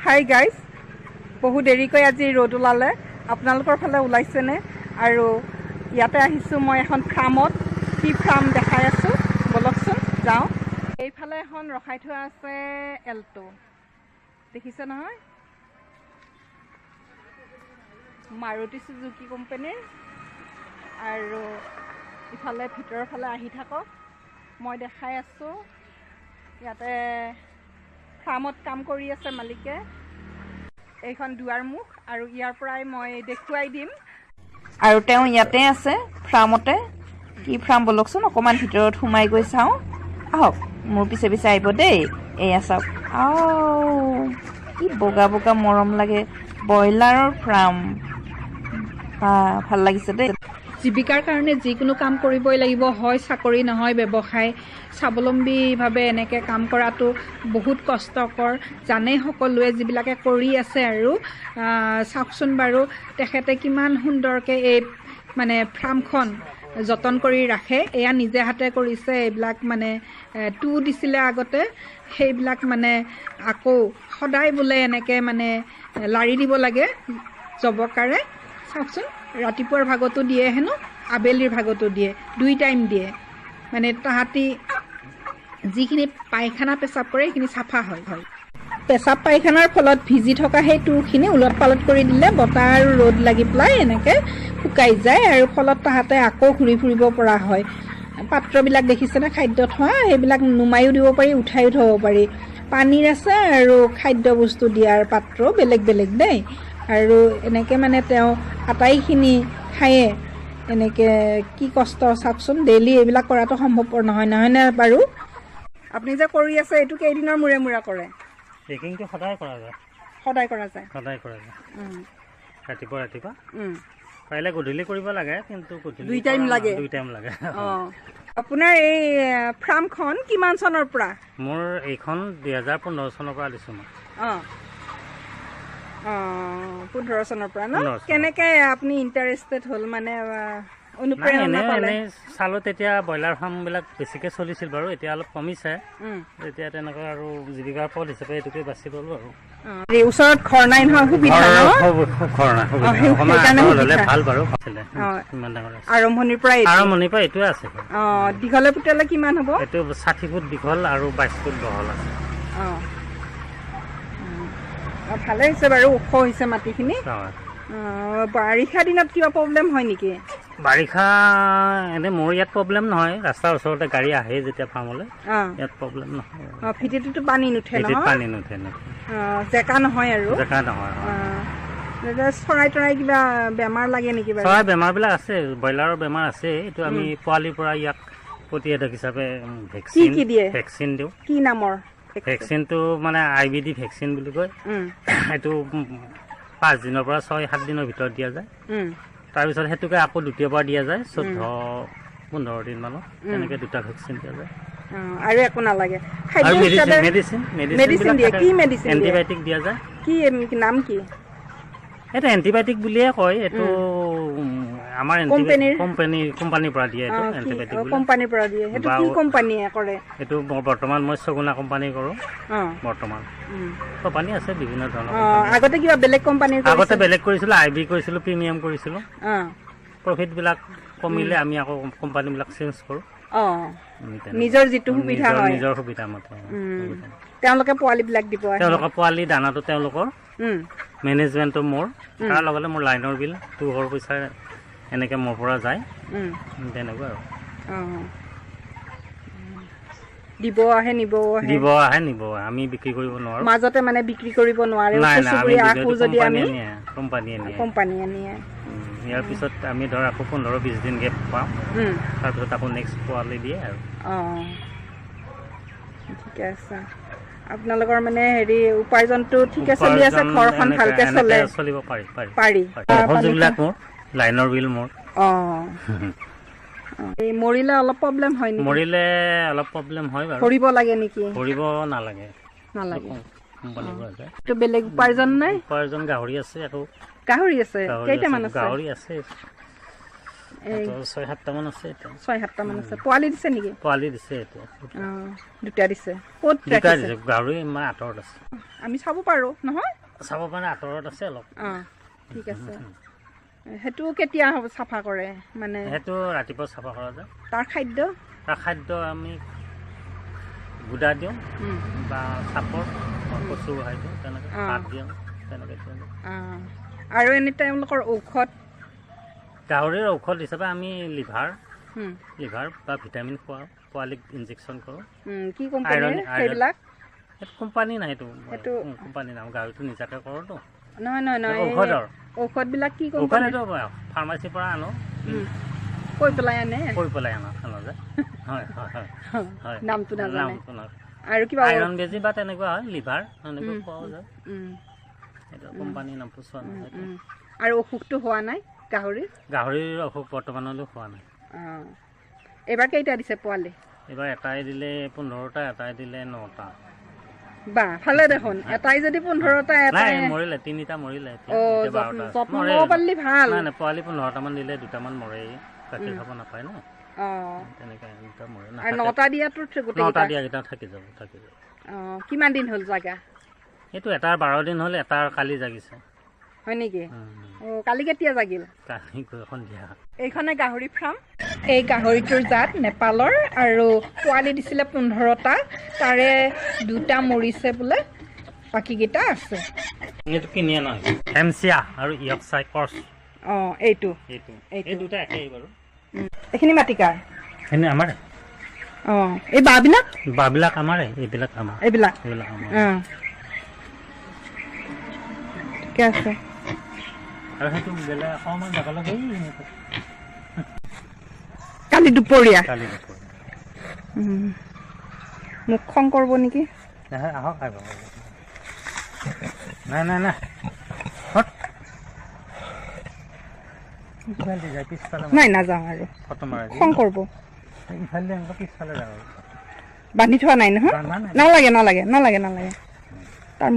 Hi guys, বহু দেৰিকৈ আজি ৰ'দ ওলালে। আপোনালোকৰ ফালে ওলাইছেনে? আৰু ইয়াতে আহিছোঁ মই এখন ফাৰ্মত। কি ফাৰ্ম দেখাই আছোঁ, বলকচোন যাওঁ। এইফালে এখন ৰখাই থোৱা আছে এল্টো, দেখিছে নহয়? মাৰুতি চুজুকি কোম্পানীৰ। আৰু ইফালে ভিতৰৰ ফালে আহি থাকক, মই দেখাই আছোঁ। ইয়াতে ফাৰ্মত কাম কৰি আছে মালিকে। এইখন দুৱাৰমুখ আৰু ইয়াৰ পৰাই মই দেখুৱাই দিম। আৰু তেওঁ ইয়াতে আছে ফাৰ্মতে। কি ফাৰ্ম বলকচোন, অকণমান ভিতৰত সোমাই গৈ চাওঁ। আহক, মোৰ পিছে পিছে আহিব দেই। এয়া চাওক, কি বগা বগা মৰম লাগে। ব্ৰইলাৰৰ ফাৰ্ম, ভাল লাগিছে দেই। জীৱিকাৰ কাৰণে যিকোনো কাম কৰিবই লাগিব, হয় চাকৰি নহয় ব্যৱসায়। স্বাৱলম্বীভাৱে এনেকৈ কাম কৰাটো বহুত কষ্টকৰ, জানেই সকলোৱে যিবিলাকে কৰি আছে। আৰু চাওকচোন বাৰু, তেখেতে কিমান সুন্দৰকৈ এই মানে ফাৰ্মখন যতন কৰি ৰাখে। এয়া নিজে হাতে কৰিছে। এইবিলাক মানে দিছিলে আগতে, সেইবিলাক মানে আকৌ সদায় বোলে এনেকৈ মানে লাৰি দিব লাগে জবকাৰে। চাওকচোন, ৰাতিপুৱাৰ ভাগতো দিয়ে হেনো, আবেলিৰ ভাগতো দিয়ে, 2 টাইম দিয়ে। মানে তাহাঁতি যিখিনি পায়খানা পেচাব কৰে সেইখিনি চাফা হয়। পেচাব পায়খানাৰ ফলত ভিজি থকা সেই তুৰখিনি ওলট পালট কৰি দিলে বতাহ আৰু ৰ'দ লাগি পেলাই এনেকৈ শুকাই যায়, আৰু ফলত তাহাঁতে আকৌ ঘূৰি ফুৰিব পৰা হয়। পাত্ৰবিলাক দেখিছেনে, খাদ্য থোৱা, সেইবিলাক নুমায়ো দিব পাৰি, উঠায়ো থ'ব পাৰি। পানীৰ আছে আৰু খাদ্য বস্তু দিয়াৰ পাত্ৰ বেলেগ বেলেগ দেই। আৰু এনেকৈ মানে তেওঁ আটাইখিনি খায়ে এনেকৈ কি কষ্ট চাওকচোন। ডেইলি এইবিলাক কৰাটো সম্ভৱপৰ নহয়নে বাৰু? আপুনি যে কৰি আছে, এইটো কেইদিনৰ মূৰে মূৰে কৰে? চেকিংটো সদায় কৰা যায়। সদায় কৰা যায়? সদায় কৰা যায়। ৰাতিপুৱা পাৰিলে গধূলি কৰিব লাগে, কিন্তু 2 টাইম লাগে। 2 টাইম লাগে। আপোনাৰ এই ফাৰ্মখন কিমান চনৰ পৰা? মোৰ এইখন 2015 চনৰ পৰা দিছোঁ মই। 15 চনৰ পৰা ন? কেনেকৈ আপুনি ইণ্টাৰেষ্টেড হ'ল, মানে অনুপ্ৰেৰণা পালে? এনেই চালোঁ, তেতিয়া ব্ৰইলাৰ ফাৰ্মবিলাক বেছিকৈ চলিছিল বাৰু, এতিয়া অলপ কমিছে। এতিয়া তেনেকৈ আৰু জীৱিকাৰ পথ হিচাপে এইটোকে বাছি ল'লোঁ আৰু। ওচৰত ঘৰ নাই নহয়, সুবিধা ঘৰ নাই, ভাল বাৰু। আৰম্ভণিৰ পৰা এইটোৱে আছে। দীঘলে পুতেলে কিমান হ'ব? এইটো 60 ফুট দীঘল আৰু 22 ফুট বহল আছে। ভালে হৈছে বাৰু, ওখ হৈছে মাটিখিনি। বাৰিষা দিনত কিবা প্ৰব্লেম হয় নেকি? বাৰিষা এনেই মোৰ ইয়াত প্ৰব্লেম নহয়, ৰাস্তাৰ ওচৰতে গাড়ী আহে যেতিয়া ফাৰ্মলৈ, ইয়াত প্ৰব্লেম নহয়। ভিটিটোতো পানী নুঠে নহয়? পানী নুঠে। জেকা নহয় আৰু? জেকা নহয়। চৰাই তৰাই কিবা বেমাৰ লাগে নেকি বাৰু? চৰাই বেমাৰবিলাক আছে, ব্ৰইলাৰৰ বেমাৰ আছে। এইটো আমি পোৱালিৰ পৰা ইয়াক প্ৰতিষেধক হিচাপে ভেকচিন দিওঁ। কি নামৰ ভেকচিনটো? মানে IBD ভেকচিন বুলি কয়। এইটো 5 দিনৰ পৰা 6-7 দিনৰ ভিতৰত দিয়া যায়। তাৰপিছত সেইটোকে আকৌ দ্বিতীয়বাৰ দিয়া যায় 14-15 দিন মানত, তেনেকৈ 2টা ভেকচিন দিয়া যায়। আৰু একো নালাগে? মেডিচিন দিয়ে। কি মেডিচিন? এণ্টিবায়'টিক দিয়া যায়। কি নাম কি? এইটো এণ্টিবায়'টিক বুলিয়ে কয়। এইটো আমাৰ কোম্পানীৰ পৰা দিয়ে। এইটো এণ্টিবায়'টিক কোম্পানীৰ পৰা দিয়ে। সেইটো কি কোম্পানীয়ে কৰে? এইটো বৰ্তমান মই ছগুনা কোম্পানী কৰোঁ। বৰ্তমান কোম্পানী আছে বিভিন্ন ধৰণৰ। আগতে কিবা বেলেগ কোম্পানীৰ? আগতে বেলেগ কৰিছিলোঁ, IB কৰিছিলোঁ, প্ৰিমিয়াম কৰিছিলোঁ। প্ৰফিটবিলাক কমিলে আমি আকৌ কোম্পানীবিলাক চেঞ্জ কৰোঁ। নিজৰ যিটো সুবিধা হয়, নিজৰ সুবিধা মতে। তেওঁলোকে পোৱালিবিলাক দিব? তেওঁলোকৰ পোৱালি, দানাটো তেওঁলোকৰ, মেনেজমেণ্টটো মোৰ, তাৰ লগতে মোৰ লাইনৰ বিল, ঘৰ পইচা এনেকৈ মোৰ পৰা যায়। তেনেকুৱা আৰু দিব আহে নিব আমি বিক্ৰী কৰিব নোৱাৰোঁ। মাজতে মানে বিক্ৰী কৰিব নোৱাৰে? কোম্পানীয়ে নিয়ে। ইয়াৰ পিছত আমি ধৰ আকৌ 15-20 দিন গেপ পাওঁ, তাৰপিছত আকৌ নেক্সট পোৱালি দিয়ে আৰু। ঠিকে আছে। আপোনালোকৰ মানে উপাৰ্জনটো ঠিকে চলি আছে? ঘৰখন ভালকে চলিব পাৰি? যিবিলাক মোৰ লাইনৰ বিল মোৰ। মৰিলে অলপ প্ৰব্লেম হয় নেকি? মৰিলে অলপ প্ৰব্লেম হয় বাৰু। কৰিব লাগে নেকি? কৰিব নালাগে। বেলেগ উপাৰ্জন নাই? উপাৰ্জন গাহৰি আছে। আকৌ গাহৰি আছে? কেইটামান আছে? গাহৰি আছে ছয় সাতটামান আছে এতিয়া 6-7টামান আছে পোৱালি দিছে নেকি পোৱালি দিছে এতিয়া দুটা দিছে ক'ত দুটা দিছে গাহৰি ইমান আঁতৰত আছে আমি চাব পাৰোঁ নহয় চাব মানে আঁতৰত আছে অলপ ঠিক আছে সেইটো কেতিয়া হ'ব চাফা কৰে মানে সেইটো ৰাতিপুৱা চাফা কৰা যায় তাৰ খাদ্য আমি গুদা দিওঁ বা চাপৰ কচু বহাই দিওঁ তেনেকৈ ভাত দিওঁ তেনেকৈ আৰু এনে তেওঁলোকৰ ঔষধ গাহৰিৰ ঔষধ হিচাপে আমি লিভাৰ বা ভিটামিন খুৱাওঁ পোৱালিক ইনজেকশ্যন কৰোঁ কি কোম্পানীৰ সেইবিলাক সেইটো কোম্পানী নাই সেইটো কোম্পানী নাই গাহৰিটো নিজাকৈ কৰোঁতো নহয় ঔষধবিলাক কি ঔষধ এইটো ফাৰ্মাচীৰ পৰা আনো কৈ পেলাই আনে আনা যায় হয় নামটো নাজানে আৰু কিবা আইৰণ বেজী বা তেনেকুৱা হয় লিভাৰ এনেকৈ খোৱাও যায় সেইটো কোম্পানীৰ নামটো চোৱা নহয় আৰু অসুখটো হোৱা নাই গাহৰিৰ অসুখ বৰ্তমানলৈ হোৱা নাই এইবাৰ কেইটা দিছে পোৱালি এইবাৰ এটাই দিলে 15টা এটাই দিলে 9টা বা ভালে দেখোন এটাই যদি 15টা এটাই মৰিলে 3টা মৰিলে যত্ন ল'ব পাৰিলে ভাল নাই পোৱালি 15টামান দিলে 2টামান মৰে গাখীৰ খাব নাপায় ন তেনেকৈ 2টা মৰে আৰু 9টা দিয়াটো 9টা দিয়াকেইটা থাকি যাব কিমান দিন হ'ল জাগা এইটো এটাৰ 12 দিন হ'ল এটাৰ কালি জাগিছে হয় নেকি কালি কেতিয়া জাগিল কালি সন্ধিয়া এইখনে গাহৰি ফাৰ্ম এই গাহৰিটোৰ জাত নেপালৰ আৰু পোৱালি দিছিলে 15টা তাৰে 2টা মৰিছে বোলে বাকীকেইটা আছে এইটো কিনি আনা হেমচিয়া আৰু ইয়কচাই ক্ৰছ এইটো এই দুটা একেই বাৰু এইখিনি মাটি কাৰ এনে আমাৰ এই বাবিলাক আমাৰে এইবিলাক আমাৰ ঠিকে আছে আৰু সেইটো বেলা অকণমান জাগালৈ গৈ কালি দুপৰীয়া মোক খং কৰিব নেকি আহক নাই নাই নাযাওঁ আৰু খং কৰিব বান্ধি থোৱা নাই নহয় নালাগে তাৰ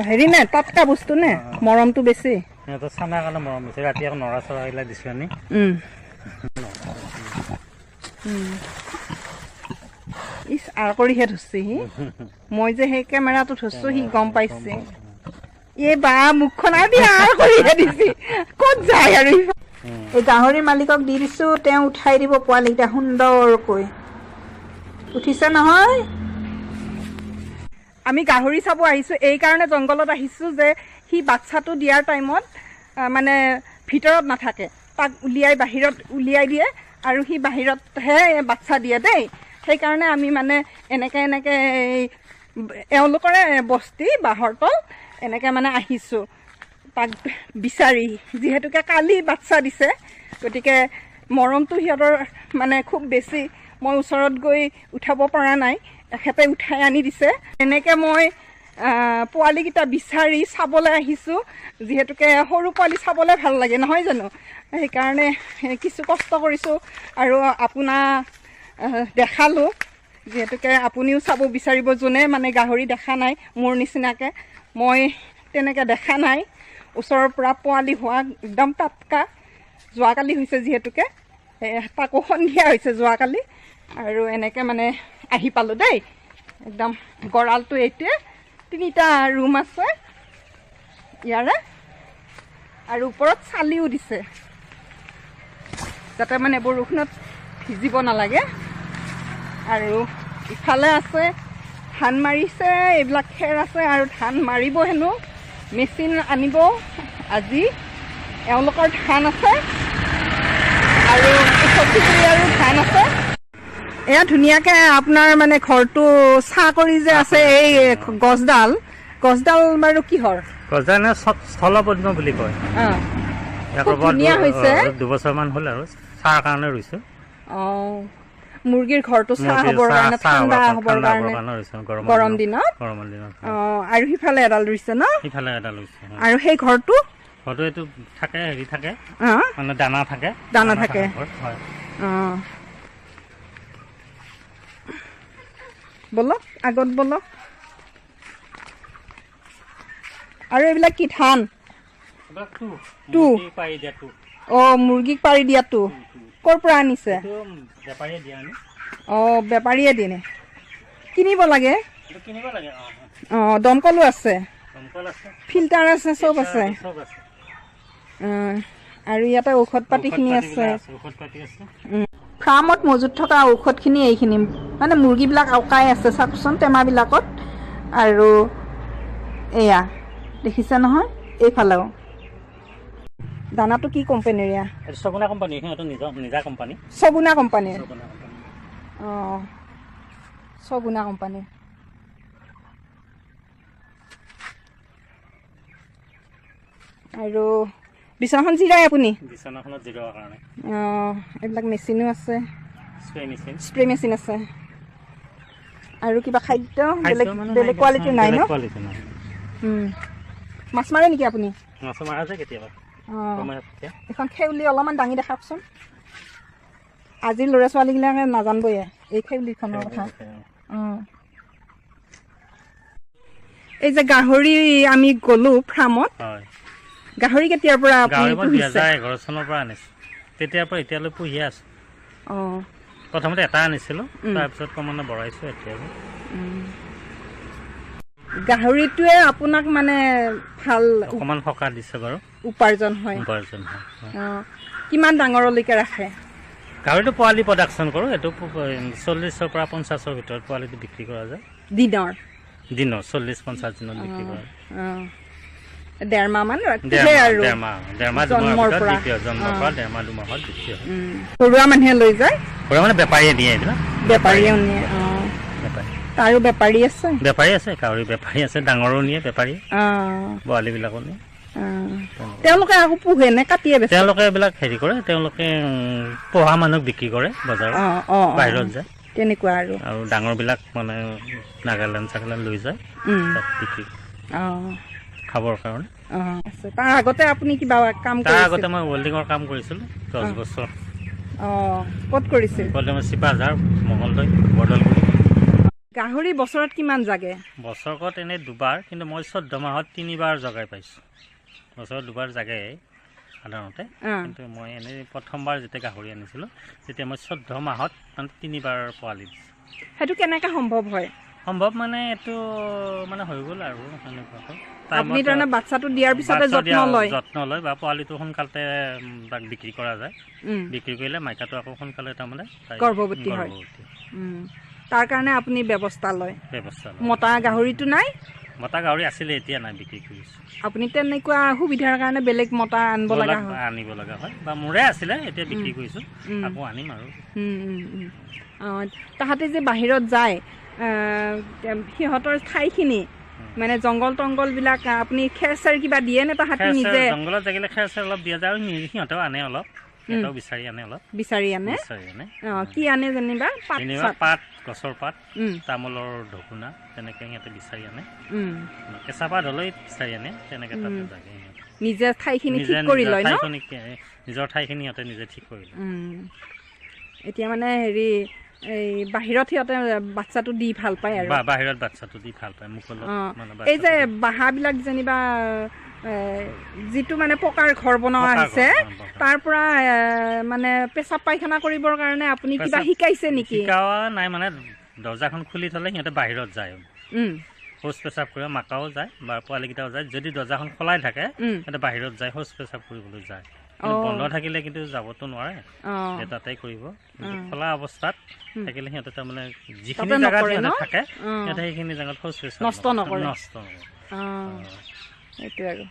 হেৰি নে তাতকা বস্তু নে মৰমটো বেছি সিহঁতৰ চানাৰ কাৰণে মৰম বেছি ৰাতি আকৌ নৰা চৰা এইবিলাক দিছোঁ আমি ইচ আৰ কৰিহে ধৰছে সি মই যে সেই কেমেৰাটো ধৰছো সি গম পাইছে এই বা মুখখন আদি আৰ কৰিহে দিছে ক'ত যায় আৰু এই গাহৰিৰ মালিকক দি দিছোঁ তেওঁ উঠাই দিব পোৱালিকেইটা সুন্দৰকৈ উঠিছে নহয় আমি গাহৰি চাব আহিছোঁ এইকাৰণে জংঘলত আহিছোঁ যে সি বাচ্চাটো দিয়াৰ টাইমত মানে ভিতৰত নাথাকে তাক বাহিৰত উলিয়াই দিয়ে আৰু সি বাহিৰতহে বাচ্চা দিয়ে দেই সেইকাৰণে আমি মানে এনেকৈ এওঁলোকৰে বস্তি বাঁহৰ তল এনেকৈ মানে আহিছোঁ তাক বিচাৰি যিহেতুকে কালি বাচ্চা দিছে গতিকে মৰমটো সিহঁতৰ মানে খুব বেছি মই ওচৰত গৈ উঠাব পৰা নাই এখেতে উঠাই আনি দিছে এনেকৈ মই পোৱালিকেইটা বিচাৰি চাবলৈ আহিছোঁ যিহেতুকে সৰু পোৱালি চাবলৈ ভাল লাগে নহয় জানো সেইকাৰণে কিছু কষ্ট কৰিছোঁ আৰু আপোনাক দেখালোঁ যিহেতুকে আপুনিও চাব বিচাৰিব যোনে মানে গাহৰি দেখা নাই মোৰ নিচিনাকৈ মই তেনেকৈ দেখা নাই ওচৰৰ পৰা পোৱালি হোৱা একদম টাটকা যোৱাকালি হৈছে যিহেতুকে তাকো সন্ধিয়া হৈছে যোৱাকালি আৰু এনেকৈ মানে আহি পালোঁ দেই একদম গঁৰালটো এইটোৱে 3টা ৰুম আছে ইয়াৰে আৰু ওপৰত চালিও দিছে যাতে মানে বৰষুণত ভিজিব নালাগে আৰু ইফালে আছে ধান মাৰিছে এইবিলাক খেৰ আছে আৰু ধান মাৰিব হেনো মেচিন আনিব আজি এওঁলোকৰ ধান আছে আৰু আৰু ধান আছে এয়া ধুনীয়াকৈ আপোনাৰ মানে ঘৰটো চাহ কৰি যে আছে এই গছডাল বাৰু কিহৰ গছডাল স্থলপদ্ম বুলি কয় ধুনীয়া হৈছে 2 বছৰমান হ'ল আৰু চাহৰ কাৰণে ৰুইছোঁ মুৰ্গীৰ ঘৰটো চাহ হ'বৰ কাৰণে ঠাণ্ডা হ'বৰ কাৰণে গৰম দিনত আৰু সিফালে এডাল ৰুইছে ন আৰু সেই ঘৰটো এইটো থাকে হেৰি থাকে মানে দানা থাকে বলক আগত বলক আৰু এইবিলাক কি ধান মুৰ্গীক পাৰি দিয়াটো ক'ৰ পৰা আনিছে? এইটো বেপাৰীয়ে দিয়া আনি। অঁ বেপাৰীয়ে দিয়ে, কিনিব লাগে? এইটো কিনিব লাগে। অঁ দমকলো আছে, দমকল আছে, ফিল্টাৰ আছে, চব আছে। চব আছে। আৰু ইয়াতে ঔষধ পাতিখিনি আছে। ঔষধ পাতি আছে। ফাৰ্মত মজুত থকা ঔষধখিনি এইখিনি, মানে মুৰ্গীবিলাক আওকাই আছে চাওকচোন টেমাবিলাকত। আৰু এয়া দেখিছে নহয়, এইফালেও দানাটো কি কোম্পানীৰ? এয়া সগুনা কোম্পানী, সিহঁতৰ নিজা কোম্পানী। সগুনা কোম্পানীৰ? অঁ সগুনা কোম্পানীৰ। আৰু বিচনাখন জিৰাই আপুনি? বিচনাখনত জিৰোৱাৰ কাৰণে। অঁ এইবিলাক মেচিনো আছে, স্প্ৰে মেচিন আছে। আৰু কিবা খাদ্য বেলেগ কোৱালিটিৰ নাই ন? মাছ মাৰে নেকি আপুনি? মাছ মাৰা যায় কেতিয়াবা। এখন খেউলি অলপমান দাঙি দেখাওকচোন, আজিৰ ল'ৰা ছোৱালীবিলাকে নাজানবই এই খেউলিখনৰ কথা। এই যে গাহৰি আমি গ'লো ফাৰ্মত, গাহৰি কেতিয়াৰ পৰা? 2011 চনৰ পৰা আনিছো, তেতিয়াৰ পৰা এতিয়ালৈ পুহিয়ে আছো। প্ৰথমতে এটা আনিছিলো, তাৰপিছত ক্ৰমান্বয়ে বঢ়াইছো। এতিয়া গাহৰিটোৱে আপোনাক মানে ভাল অকমান সকাহ দিছে বাৰু, উপাৰ্জন হয়। কিমান ডাঙৰলৈকে ৰাখে? গাহৰিটো পোৱালি প্ৰডাকশ্যন কৰোঁ, এইটো 40ৰ পৰা 50ৰ ভিতৰত পোৱালিটো বিক্ৰী কৰা যায়। দিনৰ 40-50 দিনত বিক্ৰী কৰা যায়। ডেৰমাহ মান জন্মৰ পৰা 1.5-2 মাহত বিক্ৰী হয়। ঘৰুৱা মানুহে লৈ যায়? ঘৰুৱা মানে বেপাৰীয়ে দিয়ে, এইবিলাক বেপাৰীয়েও নিয়ে। তাৰো বেপাৰী আছে? বেপাৰী আছে, গাহৰি বেপাৰী আছে, ডাঙৰো নিয়ে বেপাৰী, পোৱালিবিলাকো নিয়ে। তেওঁলোকে আকৌ পোহে নে কাটিয়ে বেচে? তেওঁলোকে এইবিলাক হেৰি কৰে, তেওঁলোকে পোহা মানুহক বিক্ৰী কৰে বজাৰত, বাহিৰত যায় তেনেকুৱা। আৰু ডাঙৰবিলাক মানে নাগালেণ্ড লৈ যায় তাত বিক্ৰী খাবৰ কাৰণে। তাৰ আগতে আপুনি কিবা কাম কৰিছিল? তাৰ আগতে মই ৱেল্ডিঙৰ কাম কৰিছিলোঁ 10 বছৰ। ক'ত কৰিছিল? চিপাঝাৰ, মঙলদৈ, বৰদলগুৰি। গাহৰি বছৰত কিমান জাগে? বছৰত এনেই 2বাৰ, কিন্তু মই 14 মাহত 3বাৰ জগাই পাইছোঁ। বছৰত 2বাৰ জাগে সাধাৰণতে, কিন্তু মই এনেই প্ৰথমবাৰ যেতিয়া গাহৰি আনিছিলোঁ তেতিয়া মই 14 মাহত মানে 3বাৰ পোৱালি দিছোঁ। সেইটো কেনেকৈ সম্ভৱ হয়? সম্ভৱ মানে এইটো মানে হৈ গ'ল আৰু সেনেকুৱাকৈ। আপুনি তাৰমানে বাচ্চাটো দিয়াৰ পিছতে যত্ন লয় বা পোৱালিটো সোনকালতে তাক বিক্ৰী কৰা যায়। বিক্ৰী কৰিলে মাইকাটো আকৌ সোনকালে তাৰমানে গৰ্ভৱতী হয়। তাৰ কাৰণে আপুনি ব্যৱস্থা লয়? মতা গাহৰিটো নাই? মতা গাহৰি আছিলে, এতিয়া নাই, বিক্ৰী কৰিছোঁ। আপুনি তেনেকুৱা সুবিধাৰ কাৰণে বেলেগ মতা আনিব লগা হয়, বা মোৰে আছিলে, এতিয়া বিক্ৰী কৰিছোঁ, আকৌ আনিম আৰু। তাহাঁতে যে বাহিৰত যায়, সিহঁতৰ ঠাইখিনি মানে জংঘল তংগলবিলাক আপুনি খেৰ চেৰ কিবা দিয়ে নে? তাহাঁতে নিজে জংঘলত থাকিলে খেৰ চেৰ অলপ দিয়া যায়, আৰু সিহঁতেও আনে অলপ, বিচাৰি আনে। কি আনে যেনিবা? পাত, গছৰ পাত, তামোলৰ ঢকুনা, তেনেকৈ সিহঁতে বিচাৰি আনে। কেঁচা পাত হ'লেও বিচাৰি আনে, তেনেকৈ তাতে যায়। নিজে ঠাইখিনি ঠিক কৰি লয় ন? নিজৰ ঠাইখিনি সিহঁতে নিজে ঠিক কৰি লয়। এতিয়া মানে হেৰি এই বাহিৰত সিহঁতে বাচ্চাটো দি ভাল পায় আৰু বাহিৰত বাচ্চাটো দি ভাল পায় মুকলত। এই যে বাঁহাবিলাক যেনিবা যিটো মানে পকাৰ ঘৰ বনোৱা হৈছে, তাৰ পৰা মানে পেচাব পায়খানা কৰিবৰ কাৰণে আপুনি কিবা শিকাইছে নেকি? শিকোৱা নাই, মানে দৰ্জাখন খুলি থ'লে সিহঁতে বাহিৰত যায়, শৌচ পেচাব কৰিব, মাকাও যায় বা পোৱালিকেইটাও যায়। যদি দৰ্জাখন খোলাই থাকে সিহঁতে বাহিৰত যায়, শৌচ পেচাব কৰিবলৈ যায়। বন্ধ থাকিলে কিন্তু যাবতো নোৱাৰে, তাতে কৰিব। খোলা অৱস্থাত থাকিলে সিহঁতে তাৰমানে যিখিনি জেগাত সিহঁতে থাকে, সিহঁতে সেইখিনি জেগাত শৌচ পেচাব নষ্ট নকৰে। সেইটোৱে আৰু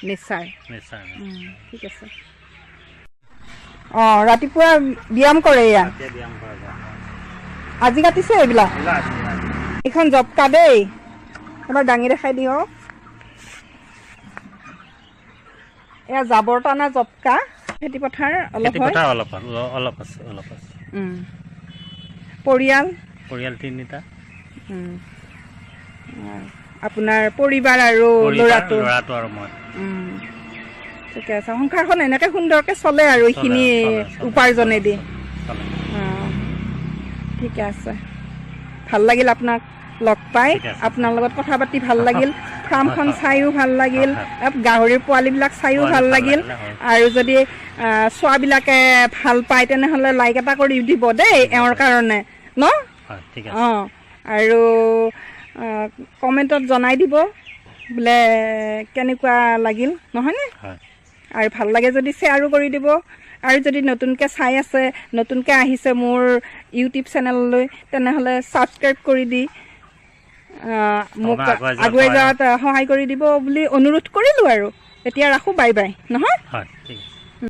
নিশ্চয়। ঠিক আছে। ৰাতিপুৱা ব্যায়াম কৰে? এয়া আজি কাটিছে এইবিলাক? এইখন জবকা দেই, এবাৰ দাঙি দেখাই দিয়ক। এয়া জাবৰ টানা জবকা। খেতি পথাৰ অলপ আছে। পৰিয়াল 3টা। আপোনাৰ পৰিবাৰ আৰু ল'ৰাটো আৰু মই। ঠিকে আছে। সংসাৰখন এনেকৈ সুন্দৰকৈ চলে আৰু এইখিনি উপাৰ্জনেদি। ঠিকে আছে, ভাল লাগিল আপোনাক লগ পাই আপোনাৰ লগত কথা পাতি ভাল লাগিল ফাৰ্মখন চাইও ভাল লাগিল গাহৰিৰ পোৱালিবিলাক চাইও ভাল লাগিল আৰু যদি চোৱাবিলাকে ভাল পায় তেনেহ'লে লাইক এটা কৰি দিব দেই এওঁৰ কাৰণে ন অঁ আৰু কমেণ্টত জনাই দিব বোলে কেনেকুৱা লাগিল নহয়নে আৰু ভাল লাগে যদি শ্বেয়াৰো কৰি দিব আৰু যদি নতুনকৈ চাই আছে নতুনকৈ আহিছে মোৰ ইউটিউব চেনেললৈ তেনেহ'লে ছাবস্ক্ৰাইব কৰি দি মোক আগুৱাই যোৱাত সহায় কৰি দিব বুলি অনুৰোধ কৰিলোঁ আৰু এতিয়া ৰাখোঁ বাই বাই নহয়